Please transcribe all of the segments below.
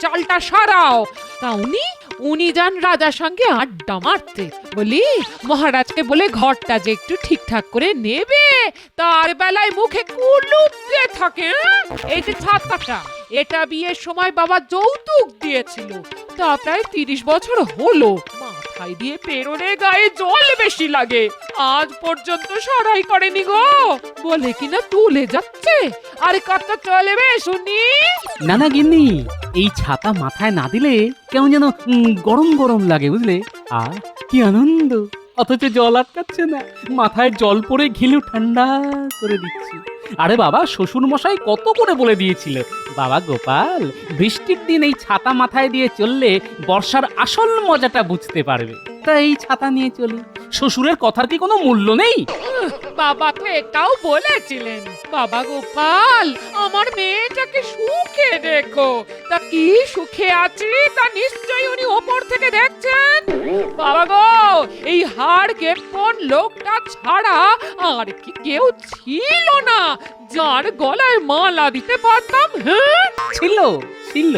চালটা সারাও। তা উনি যান রাজার সঙ্গে আড্ডা মারতে। বলি মহারাজকে বলে ঘরটা যে একটু ঠিকঠাক করে নেবে, তার বেলায় মুখে কুলুপ দিয়ে থাকে। এই যে ছাতাটা, এটা বিয়ের সময় বাবা যৌতুক দিয়েছিল, তা প্রায় 30 বছর হলো। মাথায় দিয়ে পেরোলে গায়ে জল বেশি লাগে, আজ পর্যন্ত সরাই করেনি গো। বলে কিনা তুলে যাচ্ছে। আর কত চলবে শুনি? না না গিন্নি, এই ছাতা মাথায় না দিলে কেমন যেন গরম গরম লাগে, বুঝলে? আর কি আনন্দ, অথচ জল আটকাচ্ছে না, মাথায় জল পড়ে ঘিলু ঠান্ডা করে দিচ্ছি। আরে বাবা, শ্বশুর মশাই কত করে বলে দিয়েছিল, বাবা গোপাল, বৃষ্টির দিন এই ছাতা মাথায় দিয়ে চললে বর্ষার আসল মজাটা বুঝতে পারবে। তাই এই ছাতা নিয়ে চলি। শ্বশুরের কথার কি কোনো মূল্য নেই? বাবা তো এটাও বলেছিলেন, বাবা গোপাল, আমার মেয়েটাকে সুখে দেখো। তা কি সুখে আছি তা নিশ্চয়ই উনি ওপর থেকে দেখছেন। বাবা গো, এই হাড় কেপন লোকটা ছাড়া আর কি কেউ ছিল না যার গলায় মালা দিতে পারতাম? হ্যাঁ, ছিল ছিল,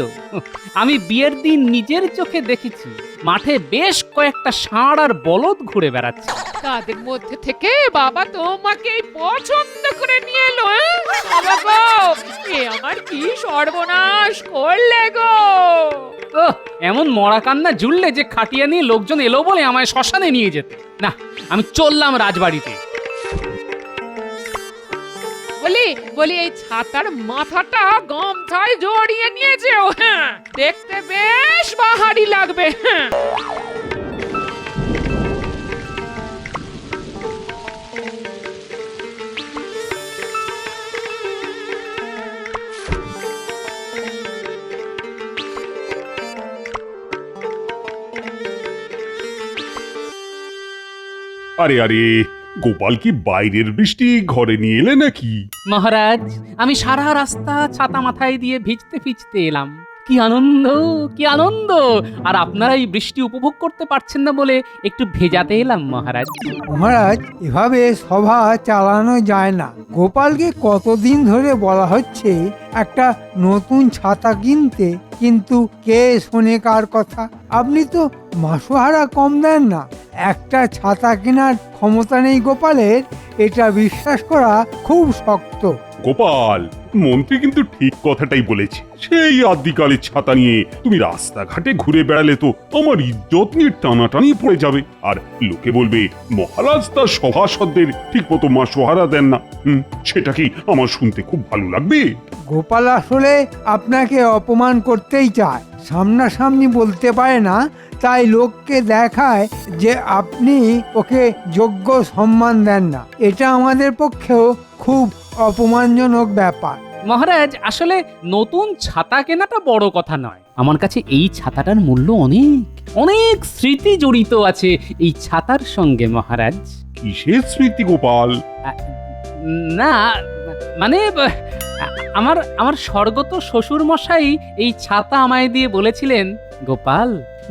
আমি বিয়ের দিন নিজের চোখে দেখেছি। মাঠে বেশ কয়েকটা ষাঁড় আর বলদ ঘুরে বেড়াচ্ছে। তাদের মধ্যে থেকে বাবা তোমাকে পছন্দ করে নিয়ে এলো। বাবা গো, এ আমার কি সর্বনাশ করলে গো। এমন মরা কান্না জুড়লে যে খাটিয়া নিয়ে লোকজন এলো বলে আমায় শ্মশানে নিয়ে যেতে। না, আমি চললাম রাজবাড়িতে। বলি এই ছাতার মাথাটা গামছায় জড়িয়ে নিয়ে যেও। হ্যাঁ, দেখতে বেশ বাহারি লাগবে। হ্যাঁ, আরে আরে, গোপাল কি বাইরের বৃষ্টি ঘরে নিয়ে এলে নাকি? মহারাজ, আমি সারা রাস্তা ছাতা মাথায় দিয়ে ভিজতে ভিজতে এলাম। কি আনন্দ, কি আনন্দ! আর আপনারা এই বৃষ্টি উপভোগ করতে পারছেন না বলে একটু ভেজাতে এলাম মহারাজ। মহারাজ, এভাবে সভা চালানো যায় না। গোপালকে কতদিন ধরে বলা হচ্ছে একটা নতুন ছাতা কিনতে, কিন্তু কে শোনে কার কথা? আপনি তো মাসোহারা কম দেন না। একটা ছাতা কেনার ক্ষমতা নেই গোপালের, এটা বিশ্বাস করা খুব শক্ত। গোপাল, মন্ত্রী কিন্তু ঠিক কথাটাই বলেছে। সেই আদিকালের ছাতা নিয়ে তুমি রাস্তাঘাটে ঘুরে বেড়ালে তো আমার ইজ্জত নিয়ে টানাটানি পড়ে যাবে। আর লোকে বলবে মহারাজ তার সভাসদদের ঠিক মতো মাসোহারা দেন না। সেটা কি আমার শুনতে খুব ভালো লাগবে? গোপাল আসলে আপনাকে অপমান করতেই চায়, সামনাসামনি বলতে পারে না, তাই লোককে দেখায় যে আপনি ওকে যোগ্য সম্মান দেন না। এটা আমাদের পক্ষেও খুব অপমানজনক ব্যাপার। মহারাজ, আসলে নতুন ছাতা কেনাটা বড় কথা নয়। আমার কাছে এই ছাতাটার মূল্য অনেক, অনেক স্মৃতি জড়িত আছে এই ছাতার সঙ্গে মহারাজ। কিসের স্মৃতি গোপাল? না, মানে আমার আমার স্বর্গত শ্বশুর মশাই এই ছাতা আমায় দিয়ে বলেছিলেন, গোপাল,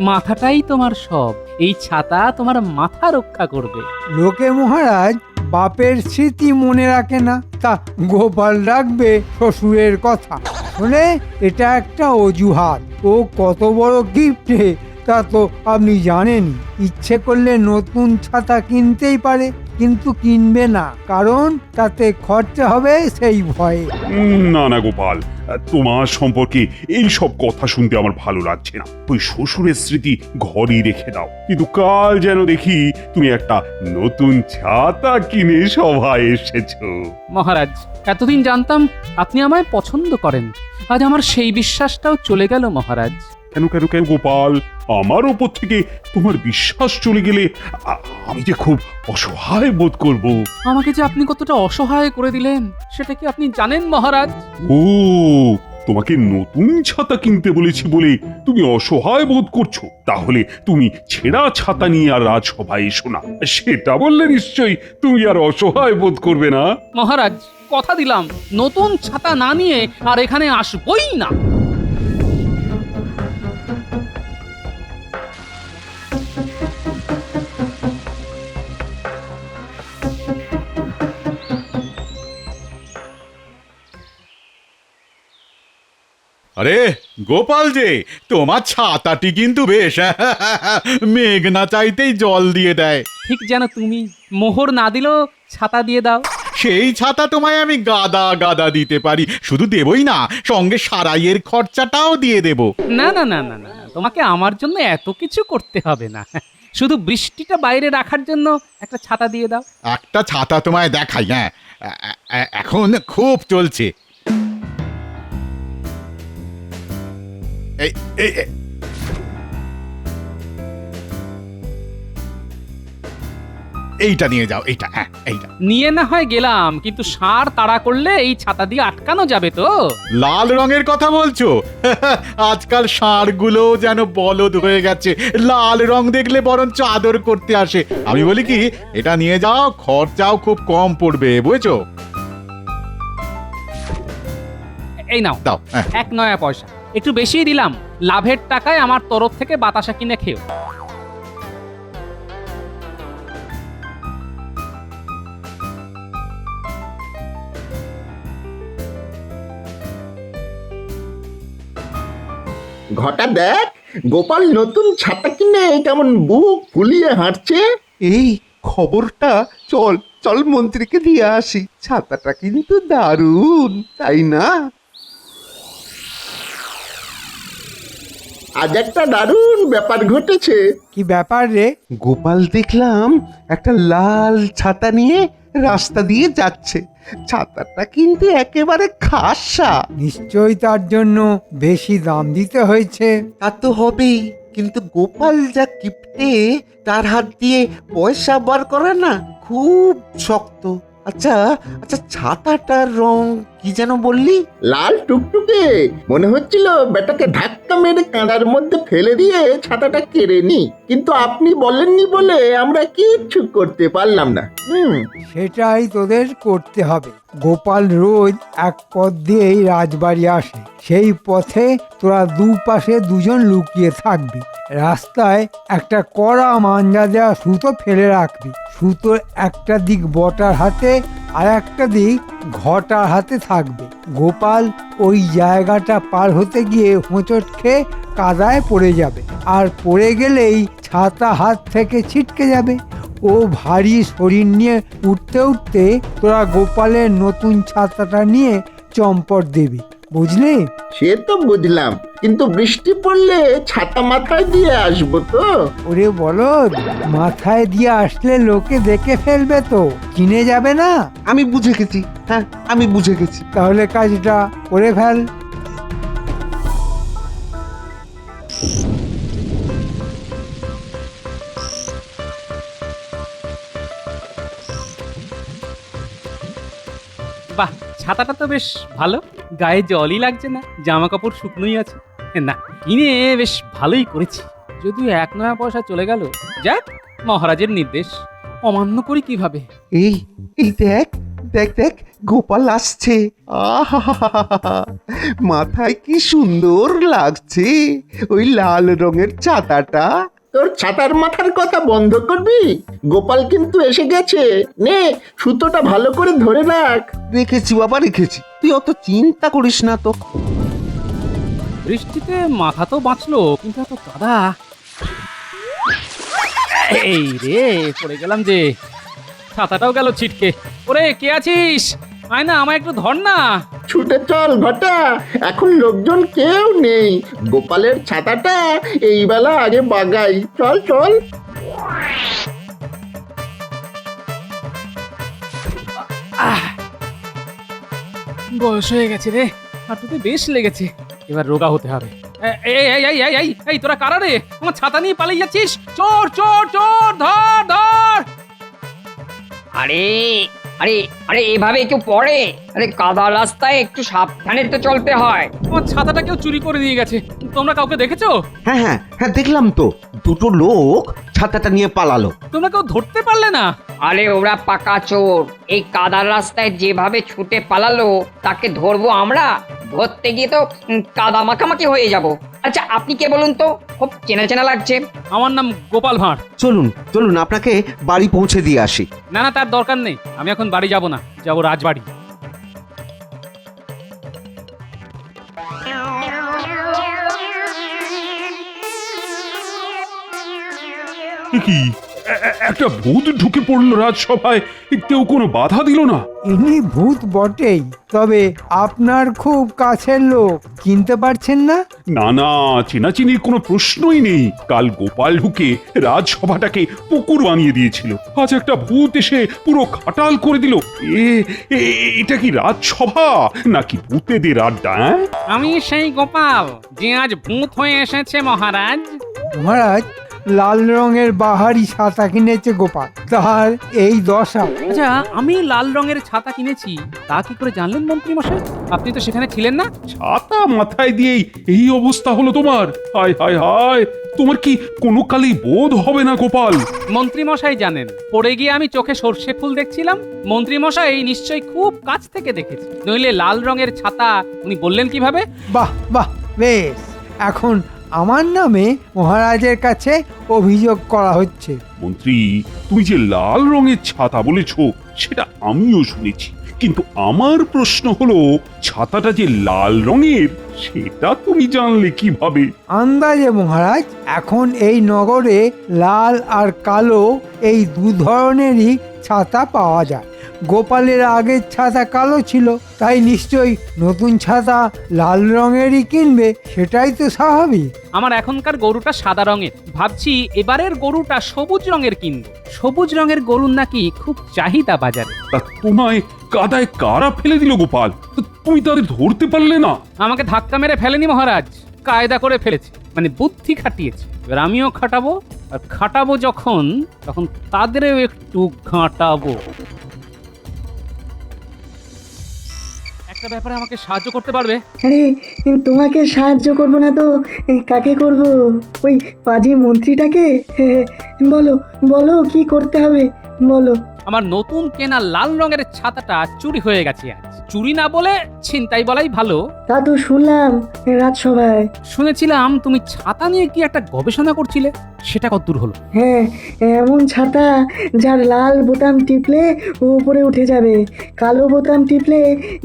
মাথাটাই তোমার সব, এই ছাতা তোমার মাথা রক্ষা করবে। লোকে মহারাজ বাপের স্মৃতি মনে রাখে না, তা গোপাল রাখবে শ্বশুরের কথা। শুনে এটা একটা অজুহাত। ও কত বড় গিফটে তা তো আপনি জানেন। ইচ্ছে করলে নতুন ছাতা কিনতেই পারে, কিন্তু কিনবে না, কারণ তাতে খরচা হবে সেই ভয়ে। না না গোপাল, তোমার সম্পর্কে এই সব কথা শুনতে আমার ভালো লাগছে না। ওই শ্বশুরের স্মৃতি ঘরেই রেখে দাও। কিন্তু কাল যেন দেখি তুমি একটা নতুন ছাতা কিনে সভায় এসেছো। মহারাজ, এতদিন জানতাম আপনি আমায় পছন্দ করেন, আজ আমার সেই বিশ্বাসটাও চলে গেল মহারাজ। কেন কেন কেন গোপাল, আমার ওপর থেকে তোমার বিশ্বাস চলে গেলে আমি যে খুব অসহায় বোধ করব। আমাকে যে আপনি কতটা অসহায় করে দিলেন সেটা কি আপনি জানেন মহারাজ? ও, তোমাকে নতুন ছাতা কিনতে বলেছি বলে তুমি অসহায় বোধ করছো? তাহলে তুমি ছেঁড়া ছাতা নিয়ে আর রাজসভায় এসো না, সেটা বললে নিশ্চয়ই তুমি আর অসহায় বোধ করবে না। মহারাজ, কথা দিলাম নতুন ছাতা না নিয়ে আর এখানে আসবই না। আরে গোপাল যে, তোমার ছাতাটি কিন্তু বেশ মেঘ না চাইতেই জল দিয়ে দেয়। ঠিক যেন তুমি মোহর না দিলেও ছাতা দিয়ে দাও। সেই ছাতা তোমায় আমি গাদা গাদা দিতে পারি, শুধু দেবই না, সঙ্গে সারাইয়ের খরচাটাও দিয়ে দেব। না না না না না না, তোমাকে আমার জন্য এত কিছু করতে হবে না। শুধু বৃষ্টিটা বাইরে রাখার জন্য একটা ছাতা দিয়ে দাও। একটা ছাতা তোমায় দেখাই, হ্যাঁ, এখন খুব চলছে। এই এই এই- এইটা নিয়ে যাও, এইটা, হ্যাঁ এইটা। নিয়ে না হয় গেলাম, কিন্তু ষাঁড় তাড়া করলে এই ছাতা দিয়ে আটকানো যাবে তো? লাল রঙের কথা বলছো? আজকাল ষাঁড়গুলো যেন বলদ হয়ে গেছে, লাল রং দেখলে বরঞ্চ আদর করতে আসে। আমি বলি কি, এটা নিয়ে যাও, খরচাও খুব কম পড়বে, বুঝেছো? এই নাও, দাও, হ্যাঁ। 1 নয়া পয়সা, একটু বেশিই দিলাম। লাভের টাকায় আমার তরফ থেকে বাতাসা কিনে খেও। ঘটা দেখ, গোপাল নতুন ছাতা কিনে কেমন বুক ফুলিয়ে হাঁটছে। এই খবরটা চল চল মন্ত্রীকে দিয়ে আসি, ছাতাটা কিন্তু দারুণ, তাই না? আজ একটা দারুণ ব্যাপার ঘটেছে। কি ব্যাপার রে? গোপাল দেখলাম একটা লাল ছাতা নিয়ে রাস্তা দিয়ে যাচ্ছে। ছাতাটা কিন্তু একেবারে খাসা। নিশ্চয়ই তার জন্য বেশি দাম দিতে হয়েছে। তা তো হবেই, কিন্তু গোপাল যা কিপটে, তার হাত দিয়ে পয়সা বার করা না খুব শক্ত। আচ্ছা আচ্ছা, ছাতাটার রং কি যেন বললি? লাল টুকটুকে, মনে হচ্ছিল বেটাকে ধাক্কা মেরে কাঁদার মধ্যে ফেলে দিয়ে ছাতাটা কেড়ে নি, কিন্তু আপনি বলেননি বলে আমরা কিচ্ছু করতে পারলাম না। সেটাই তোদের করতে হবে। গোপাল রোজ এক পথ দিয়েই রাজবাড়ি আসে, সেই পথে তোরা দুপাশে দুজন লুকিয়ে থাকবি। রাস্তায় একটা কড়া মাঞ্জা দেওয়া সুতো ফেলে রাখবি। সুতোর একটা দিক বটার হাতে আর একটা দিক ঘটার হাতে থাকবে। গোপাল ওই জায়গাটা পার হতে গিয়ে হোঁচট খেয়ে কাদায় পড়ে যাবে, আর পড়ে গেলেই ছাতা হাত থেকে ছিটকে যাবে। ও ভারী শরীর নিয়ে উঠতে উঠতে তোরা গোপালের নতুন ছাতাটা নিয়ে চম্পট দিবি, বুঝলি? সে তো বুঝলাম, কিন্তু বৃষ্টি পড়লে ছাতা মাথায় দিয়ে আসবো তো? ওরে বলদ, মাথায় দিয়ে আসলে লোকে দেখে ফেলবে তো, চিনে যাবে না। আমি বুঝে গেছি, হ্যাঁ আমি বুঝে গেছি। তাহলে কাজটা করে ফেল। বাহ, ছাতাটা তো বেশ ভালো, গায়ে জলই লাগছে না, জামা কাপড় শুকনোই আছে। না, কিনে বেশ ভালোই করেছি। যদিও 1 নয়া পয়সা চলে গেল, যাক, মহারাজের নির্দেশ অমান্য করি কিভাবে? এই এই দেখ দেখ দেখ, গোপাল আসছে। আহা, মাথায় কি সুন্দর লাগছে ওই লাল রঙের ছাতাটা। তোর ছাতার মাথার কথা বন্ধ করবি? গোপাল কিন্তু এসে গেছে, নে সুতোটা ভালো করে ধরে রাখ। রেখেছি বাবা, রেখেছি, তুই অত চিন্তা করিস না তো। বৃষ্টিতে মাথা তো বাঁচলো, কিন্তু এত কাদা। এই রে, পড়ে গেলাম যে, ছাতাটাও গেল ছিটকে। ওরে, কে আছিস? আয় না, আমায় একটু ধর না। ছুটে চল ঘটা, এখন লোকজন কেউ নেই। গোপালের ছাতাটা এই বেলা আগে বাগাই, চল চল। বয়স হয়ে গেছে রে, হাঁটুতে বেশ লেগেছে, এবার রোগা হতে হবে। এই এই এই এই এই এই, তোরা কারা রে? আমার ছাতা নিয়ে পালিয়ে যাচ্ছিস? চোর চোর চোর, ধর ধর! আরে আরে আরে এভাবে কেউ পড়ে? আরে কাদা রাস্তায় একটু সাবধানে তো চলতে হয়। আমার ছাতাটা কেউ চুরি করে নিয়ে গেছে, তোমরা কাউকে দেখেছো? হ্যাঁ হ্যাঁ হ্যাঁ, দেখলাম তো, দুটো লোক ছাতাটা নিয়ে পালালো। তোমরা কেউ ধরতে পারলে না? আরে ওরা পাকা চোর, এই কাদার রাস্তায় যেভাবে ছুটে পালালো তাকে ধরবো আমরা? ধরতে গিয়ে তো কাদা মাখামাখি হয়ে যাব। আচ্ছা আপনি কে বলুন তো, খুব চেনা চেনা লাগছে। আমার নাম গোপাল ভাঁড়। চলুন চলুন, আপনাকে বাড়ি পৌঁছে দিয়ে আসি। না না, তার দরকার নেই, আমি এখন বাড়ি যাব না, যাব রাজবাড়ি। এ কি একটা ভূত ঢুকে পড়লো রাজসভায়, কেউ কোনো বাধা দিল না? ইনি ভূত বটেই, তবে আপনার খুব কাছের লোক, চিনতে পারছেন না? না না, চেনাচিনির কোনো প্রশ্নই নেই। কাল গোপাল ঢুকে রাজসভাটাকে পুকুর বানিয়ে দিয়েছিল, আজ একটা ভূত এসে পুরো খাটাল করে দিল। এটা কি রাজসভা নাকি ভূতেদের আড্ডা? আমি সেই গোপাল যে আজ ভূত হয়ে এসেছে মহারাজ। মহারাজ, লাল রঙের বাহারি ছাতা কিনেছে গোপাল, তার এই দশা। আচ্ছা, আমি লাল রঙের ছাতা কিনেছি তা কি করে জানলেন মন্ত্রী মশাই? আপনি তো সেখানে ছিলেন না। ছাতা মাথায় দিয়েই এই অবস্থা হলো তোমার? হায় হায় হায়, তোমার কি কোনো কালেই বোধ হবে না গোপাল? মন্ত্রী মশাই জানেন, পড়ে গিয়ে আমি চোখে সর্ষে ফুল দেখছিলাম। মন্ত্রী মশাই নিশ্চয়ই খুব কাছ থেকে দেখেছে, নইলে লাল রঙের ছাতা উনি বললেন কিভাবে? বাহ বাহ, বেশ। এখন আমার নামে মহারাজের কাছে অভিযোগ করা হচ্ছে। মন্ত্রী, তুমি যে লাল রঙের ছাতা বলেছ সেটা আমিও শুনেছি, কিন্তু আমার প্রশ্ন হলো ছাতাটা যে লাল রঙের সেটা তুমি জানলে কিভাবে? আন্দাজে মহারাজ, এখন এই নগরে লাল আর কালো এই দু ধরনেরই ছাতা পাওয়া যায়। গোপালের আগের ছাতা কালো ছিল, তাই নিশ্চয়ই নতুন ছাতা লাল রঙেরই কিনবে, সেটাই তো স্বাভাবিক। আমার এখনকার গরুটা সাদা রঙের, ভাবছি এবারের গরুটা সবুজ রঙের কিনবো। সবুজ রঙের গরুর নাকি খুব চাহিদা বাজারে। তা তোমায় কাদায় কারা ফেলে দিল গোপাল? তুমি তাদের ধরতে পারলে না? আমাকে ধাক্কা মেরে ফেলেনি মহারাজ, কায়দা করে ফেলেছে, মানে বুদ্ধি খাটিয়েছে। এবার আমিও খাটাবো, আর খাটাবো যখন তখন তাদেরও একটু ঘাঁটাবো। একটা ব্যাপারে আমাকে সাহায্য করতে পারবে? আরে তোমাকে সাহায্য করব না তো কাকে করব? ওই পাজি মন্ত্রীটাকে। বলো বলো কি করতে হবে বলো। আমার নতুন কেনা লাল রঙের ছাতাটা চুরি হয়ে গেছে আজ। চুরি না বলে ছিনতাই বলাই ভালো। তা তো শুনলাম রাজসভায়। শুনেছিলাম তুমি ছাতা নিয়ে কি একটা গবেষণা করছিলে, সেটা কতদূর হলো? হ্যাঁ, এমন ছাতা যার লাল বোতাম টিপলে উপরে উঠে যাবে, কালো বোতাম টিপলে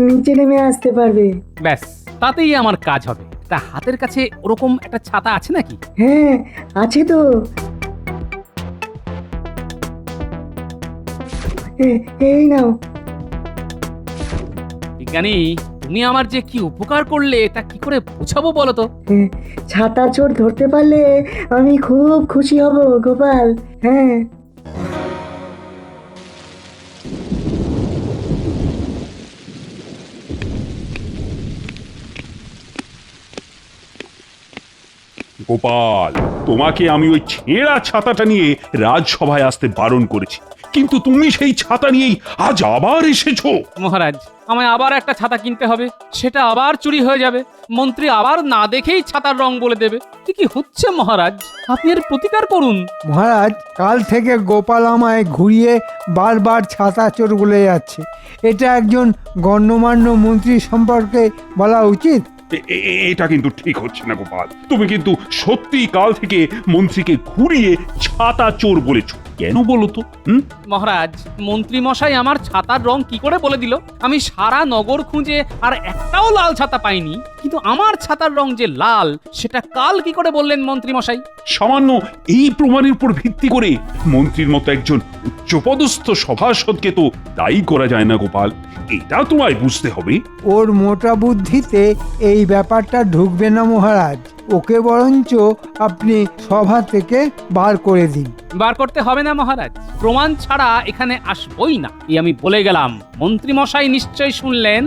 নিচে নেমে আসতে পারবে। ব্যাস, তাতেই আমার কাজ হবে। তা হাতের কাছে ওরকম একটা ছাতা আছে নাকি? হ্যাঁ আছে তো। এই নাও। বিজ্ঞানী, তুমি আমার যে কি উপকার করলে তা কি করে বোঝাবো বলো তো? ছাতা চোর ধরতে পারলে আমি খুব খুশি হব গোপাল। হ্যাঁ, গোপাল, তোমাকে আমি ওই ছেঁড়া ছাতাটা নিয়ে রাজসভায় আসতে বারণ করেছি, কিন্তু তুমি সেই ছাতা নিয়েই আজ আবার এসেছো। মহারাজ, আমায় আবার একটা ছাতা কিনতে হবে, সেটা আবার চুরি হয়ে যাবে। মন্ত্রী আবার না দেখেই ছাতার রং বলে দেবে। কি হচ্ছে মহারাজ, আপনি এর প্রতিকার করুন। মহারাজ, কাল থেকে গোপাল আমায় ঘুরিয়ে বারবার ছাতা চোর বলে যাচ্ছে। এটা একজন গণ্যমান্য মন্ত্রী সম্পর্কে বলা উচিত। এটা কিন্তু ঠিক হচ্ছে না গোপাল, তুমি কিন্তু সত্যি কাল থেকে মন্ত্রীকে ঘুরিয়ে ছাতা চোর বলেছো, কেন বলো তো? মহারাজ, মন্ত্রী মশাই আমার ছাতার রং কি করে বলে দিল? আমি সারা নগর খুঁজে আর একটাও লাল ছাতা পাইনি, কিন্তু আমার ছাতার রং যে লাল সেটা কাল কি করে বললেন মন্ত্রী মশাই? সামান্য এই প্রমাণের উপর ভিত্তি করে মন্ত্রীর মতো একজন উচ্চপদস্থ সভাসদকে তো দায়ী করা যায় না গোপাল, এটা তোমায় বুঝতে হবে। ওর মোটা বুদ্ধিতে এই ব্যাপারটা ঢুকবে না মহারাজ, ওকে বরঞ্চ আপনি সভা থেকে বার করে দিন। বার করতে হবে না মহারাজ, প্রমাণ ছাড়া এখানে আসবই না, এই আমি বলে গেলাম। মন্ত্রী মশাই নিশ্চয়ই শুনলেন।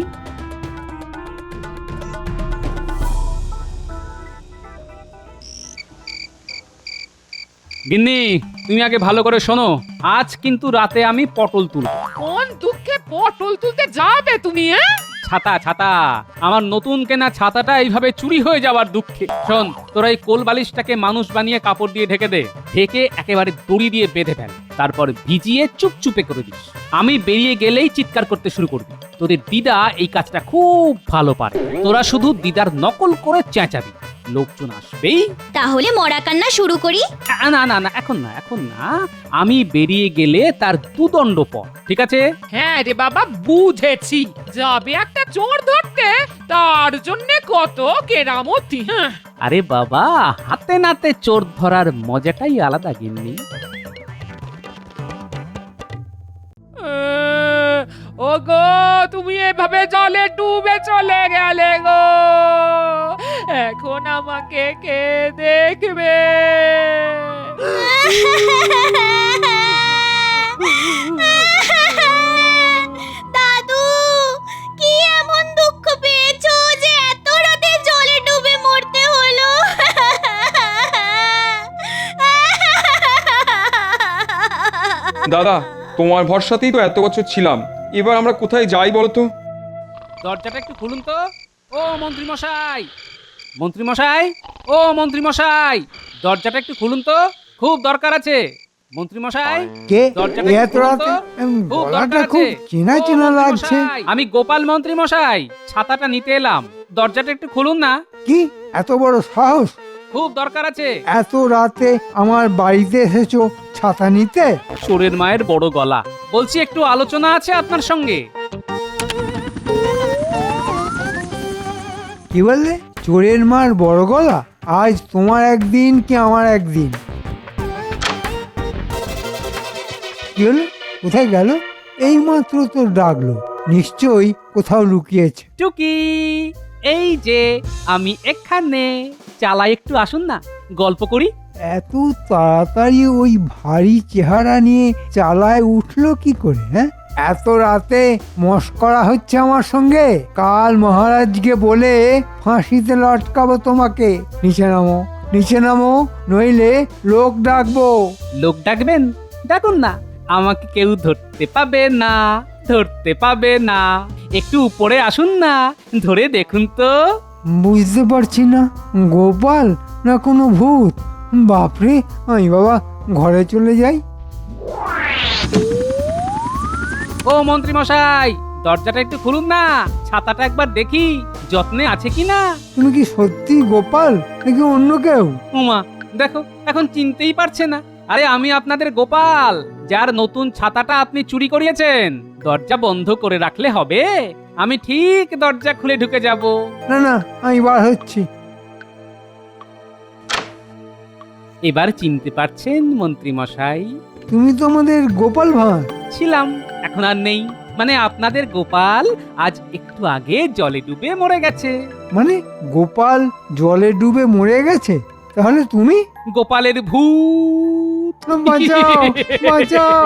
গিন্নি, তুমি আগে ভালো করে শোনো, আজ কিন্তু রাতে আমি পটল তুলব। কোন দুঃখে পটল তুলতে যাবে তুমি? ছাতা ছাতা, আমার নতুন কেনা ছাতাটা এইভাবে চুরি হয়ে যাওয়ার দুঃখে। শোন, তোরা এই কোল বালিশটাকে মানুষ বানিয়ে কাপড় দিয়ে ঢেকে দে, ঢেকে একেবারে দড়ি দিয়ে বেঁধে ফেল, তারপর ভিজিয়ে চুপচুপে করে দিস। আমি বেরিয়ে গেলেই চিৎকার করতে শুরু করবি। তোদের দিদা এই কাজটা খুব ভালো পারে, তোরা শুধু দিদার নকল করে চেঁচাবি, লোকজন আসবেই। তাহলে মরা কান্না শুরু করি? না না না, এখন না, এখন না, আমি বেরিয়ে গেলে তার দুদণ্ড পর, ঠিক আছে? হ্যাঁ রে বাবা, বুঝেছি। যাবে একটা চোর ধরতে, তার জন্য কত কেরামতি। হ্যাঁ, আরে বাবা, হাতে নাতে চোর ধরার মজাটাই আলাদা গিন্নি। ও গো, তুমি এভাবে জলে ডুবে চলে গেলে গো, এখন আমাকে কে দেখবে? দাদু, কি এমন দুঃখ পেয়েছো যে এত রাতে জলে ডুবে মরতে হলো? দাদা, তোমার ভরসাতেই তো এত বছর ছিলাম, এবার আমরা কোথায় যাই বলো তো? দরজাটা একটু খুলুন তো। ও মন্ত্রী মশাই, মন্ত্রী মশাই, ও মন্ত্রী মশাই, দরজাটা একটু খুলুন তো, খুব দরকার আছে। মন্ত্রী মশাই, কে দরজাটা এত একটু খুলুন রাতে? তো। খুব গলাটা দরকার খুব আছে। চেনা ও চেনা মন্ত্রী লাগছে। মশাই, আমি গোপাল মন্ত্রী মশাই, ছাতাটা নিতে এলাম, দরজাটা একটু খুলুন না, কি এত বড় সাহস? খুব দরকার আছে। এত রাতে আমার বাড়িতে এসেছো ছাতা নিতে? চোরের মায়ের বড় গলা, বলছি একটু আলোচনা আছে আপনার সঙ্গে। কি বললে? চোরের মার বড় গলা? আজ তোমার একদিন কি আমার একদিন? কি হলো? কোথায় গেল? এই মাত্র তো ডাকলো, নিশ্চয়ই কোথাও লুকিয়েছে। টুকি, এই যে আমি এখানে, চালাই একটু আসুন না, গল্প করি। এত তাড়াতাড়ি ওই ভারী চেহারা নিয়ে চালায় উঠলো কি করে? হ্যাঁ, এত রাতে মস্করা হচ্ছে আমার সঙ্গে? কাল মহারাজকে বলে ফাঁসিতে লটকাবো তোমাকে। নিচে নামো, নিচে নামো, নইলে লোক ডাকবো। লোক ডাকবেন? ডাকুন না, আমাকে কেউ ধরতে পাবে না, ধরতে পাবে না। একটু উপরে আসুন না, ধরে দেখুন তো। বুঝতে পারছি না, গোপাল না কোনো ভূত? বাপরে, আমি বাবা ঘরে চলে যাই। ও মন্ত্রী মশাই, দরজাটা একটু খুলুন না, ছাতাটা একবার দেখি যত্নে আছে কিনা। তুমি কি সত্যি গোপাল নাকি অন্য কেউ? উমা, দেখো এখন চিনতেই পারছে না। আরে আমি আপনাদের গোপাল, যার নতুন ছাতাটা আপনি চুরি করিয়েছেন। দরজা বন্ধ করে রাখলে হবে? আমি ঠিক দরজা খুলে ঢুকে যাব। না না, আমি বার হচ্ছি। এবার চিনতে পারছেন মন্ত্রী মশাই? তুমি তো আমাদের গোপাল ভাঁড়। ছিলাম, এখন আর নেই। মানে আপনাদের গোপাল আজ একটু আগে জলে ডুবে মরে গেছে। মানে গোপাল জলে ডুবে মরে গেছে? তাহলে তুমি? গোপালের ভূত। বাঁচাও, বাঁচাও,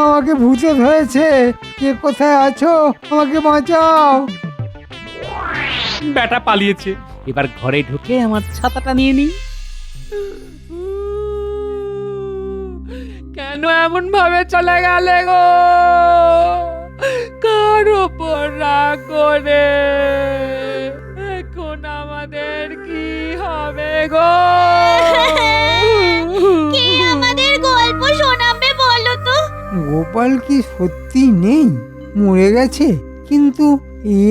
আমাকে ভূতে ধরেছে। কে কোথায় আছো? আমাকে বাঁচাও। ব্যাটা পালিয়েছে, এবার ঘরে ঢুকে আমার ছাতাটা নিয়ে নিই। কেন এমন ভাবে চলে গেলে গো? কার ওপর রাগ করে? এখন আমাদের কি হবে গো? কে আমাদের গল্প শোনাবে বলো তো? গোপাল কি সত্যি নেই, মরে গেছে? কিন্তু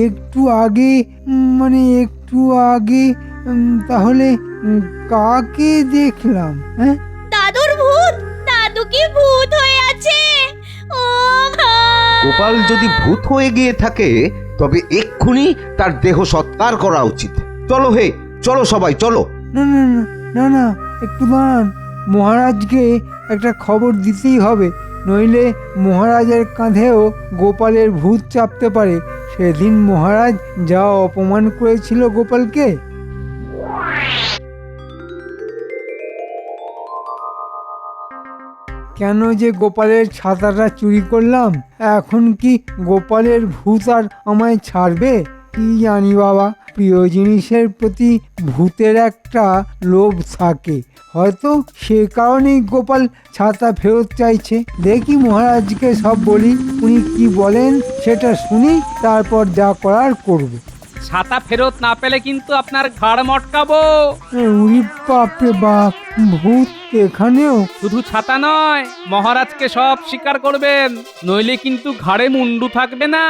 একটু আগে মানে একটু আগে তাহলে কাকে দেখলাম? হ্যাঁ, দাদুর ভূত? দাদু কি ভূত হয়ে আছে? ও ভাই! গোপাল যদি ভূত হয়ে গিয়ে থাকে তবে এক্ষুনি তার দেহ সৎকার করা উচিত। চলো হে, চলো সবাই চলো। না না না না না, একটু দাঁড়ান। মহারাজকে একটা খবর দিতেই হবে, নইলে মহারাজের কাঁধেও গোপালের ভূত চাপতে পারে। সেদিন মহারাজ যা অপমান করেছিল গোপালকে। কেন যে গোপালের ছাতাটা চুরি করলাম? এখন কি গোপালের ভূত আর আমায় ছাড়বে? কি জানি বাবা, প্রিয় জিনিসের প্রতি ভূতের একটা লোভ থাকে, হয়তো সে কারণেই গোপাল ছাতা ফেরত চাইছে। দেখি মহারাজকে সব বলি, উনি কি বলেন সেটা শুনি, তারপর যা করার করব। ছাতা ফেরত না পেলে কিন্তু আপনার ঘাড় মটকাবো। উরি বাপরে বাপ, ভূত এখানেও? শুধু ছাতা নয়, মহারাজকে সব স্বীকার করবেন, নইলে কিন্তু ঘাড়ে মুন্ডু থাকবে না।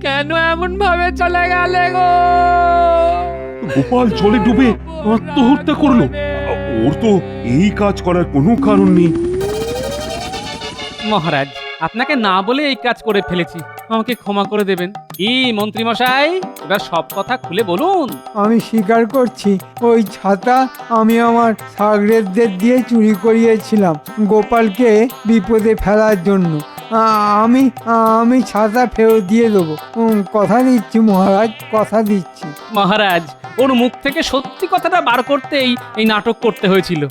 কেন এমন ভাবে চলে গেলে গো? গোপাল জলে ডুবে আত্মহত্যা করলো? ওর তো এই কাজ করার কোনো কারণ নেই। মহারাজ, আপনাকে না বলে এই কাজ করে ফেলেছি, আমাকে ক্ষমা করে দেবেন। কি মন্ত্রী মশাই, এবার সব কথা খুলে বলুন। আমি স্বীকার করছি, ওই ছাতা আমি আমার সাগরেদদের দিয়ে চুরি করিয়েছিলাম গোপালকে বিপদে ফেলার জন্য। আমি আমি ছাতা ফেরত দিয়ে দেবো। কথা দিচ্ছি মহারাজ, কথা দিচ্ছি। মহারাজ, ওর মুখ থেকে সত্যি কথাটা বার করতেই এই নাটক করতে হয়েছিল।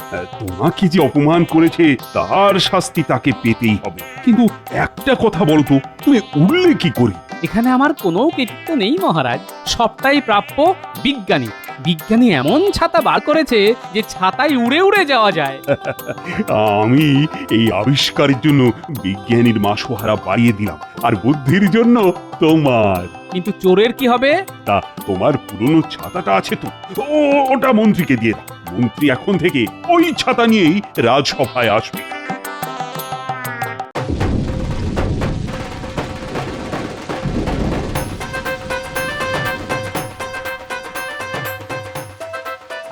তোমাকে যে অপমান করেছে তার শাস্তি তাকে পেতেই হবে, কিন্তু একটা কথা বলো তো, তুমি উঠলে কি করে? এখানে আমার কোনো কৃতিত্ব নেই মহারাজ, সবটাই প্রাপ্য বিজ্ঞানী। বিজ্ঞানী এমন ছাতা বার করেছে যে ছাতায় উড়ে উড়ে যাওয়া যায়। আমি এই আবিষ্কারের জন্য বিজ্ঞানীর মাসোহারা বাড়িয়ে দিলাম, আর বুদ্ধির জন্য তোমার। কিন্তু চোরের কি হবে? তা তোমার পুরনো ছাতাটা আছে তো, ওটা মন্ত্রীকে দিয়ে দাও। মন্ত্রী এখন থেকে ওই ছাতা নিয়েই রাজসভায় আসবে।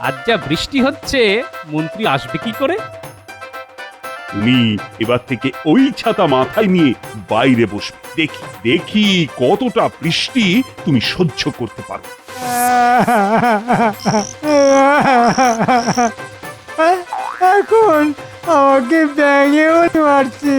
আজ যা বৃষ্টি হচ্ছে, মন্ত্রী আসবে কি করে? তুমি এবার থেকে ওই ছাতা মাথায় নিয়ে বাইরে বসবে। দেখি দেখি কতটা বৃষ্টি তুমি সহ্য করতে পারো। এখন আমাকে ব্যাঙেও মারছে।